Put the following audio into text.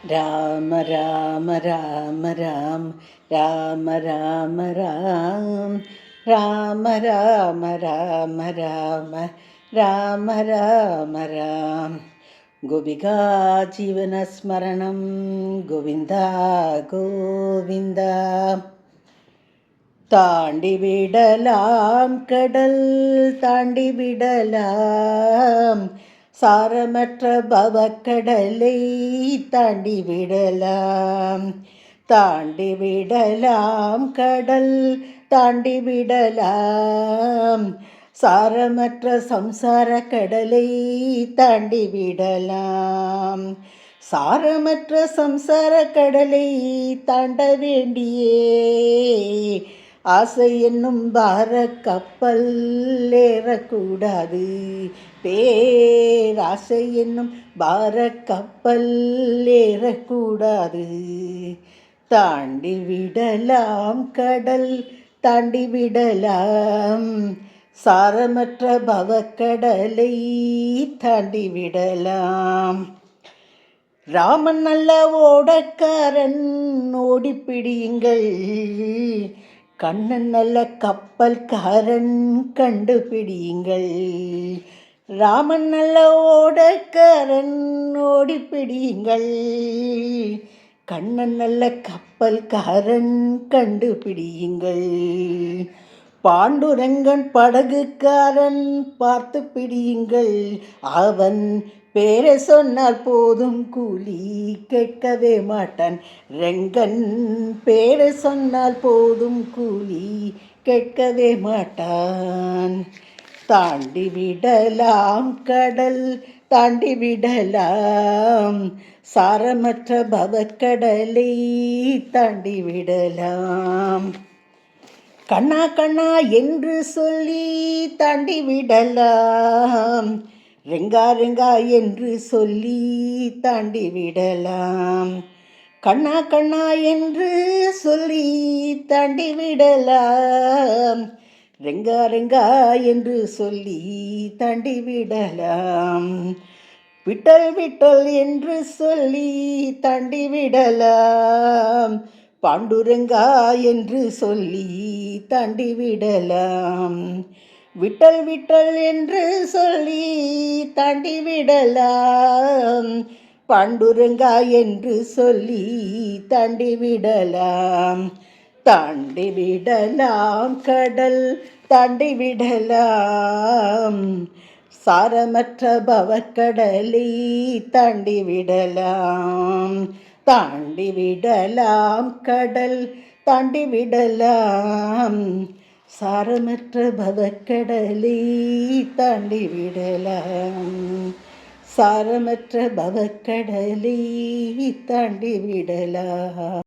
രാമ രാമ രാമ രാം രാമ രാമ രാം രാമ രാമ രാമ രാമ രാമ രാമ രാം ഗോപികാ ജീവനസ്മരണം ഗോവിന്ദ ഗോവിന്ദ താണ്ടി വിടലാം കടൽ താണ്ടി വിടലാം சாரமற்ற பவக்கடலை தாண்டி விடலாம் தாண்டி விடலாம் கடல் தாண்டி விடலாம் சாரமற்ற சம்சார கடலை தாண்டி விடலாம் சாரமற்ற சம்சார கடலை தாண்ட வேண்டியே ஆசை என்னும் பார கப்பல் ஏறக்கூடாது பேராசை என்னும் பார கப்பல் ஏறக்கூடாது தாண்டி விடலாம் கடல் தாண்டி விடலாம் சாரமற்ற பவக்கடலை தாண்டி விடலாம் ராமன் நல்ல ஓடக்காரன் ஓடிப்பிடியுங்கள் கண்ணன் நல்ல கப்பல்காரன் கண்டுபிடியுங்கள் ராமன் நல்ல ஓடக்காரன் ஓடிப்பிடியுங்கள் கண்ணன் நல்ல கப்பல்காரன் கண்டுபிடியுங்கள் பாண்டுரங்கன் படகுக்காரன் பார்த்து பிடியுங்கள் அவன் பேரை சொன்னால் போதும் கூலி கேட்கவே மாட்டான் ரெங்கன் பேரை சொன்னால் போதும் கூலி கேட்கவே மாட்டான் தாண்டி விடலாம் கடல் தாண்டி விடலாம் சாரமற்ற பவக்கடலை தாண்டி விடலாம் கண்ணா கண்ணா என்று சொல்லி தாண்டி விடலாம் ரெங்கா ரெங்கா என்று சொல்லி தாண்டி விடலாம் கண்ணா கண்ணா என்று சொல்லி தாண்டி விடலாம் ரெங்கா ரெங்கா என்று சொல்லி தாண்டி விடலாம் விட்டல் விட்டல் என்று சொல்லி தாண்டி விடலாம் பாண்டுரங்கா என்று சொல்லி தாண்டி விடலாம் விட்டல் விட்டல் என்று சொல்லி தாண்டி விடலாம் பாண்டுரங்கா என்று சொல்லி தாண்டி விடலாம் தாண்டி விடலாம் கடல் தாண்டி விடலாம் சாரமற்ற பவக்கடலை தாண்டி விடலாம் தாண்டி விடலாம் கடல் தாண்டி விடலாம் சாரமற்ற பவக்கடலை தாண்டி விடலாம் சாரமற்ற பவக்கடலை தாண்டி விடலாம்.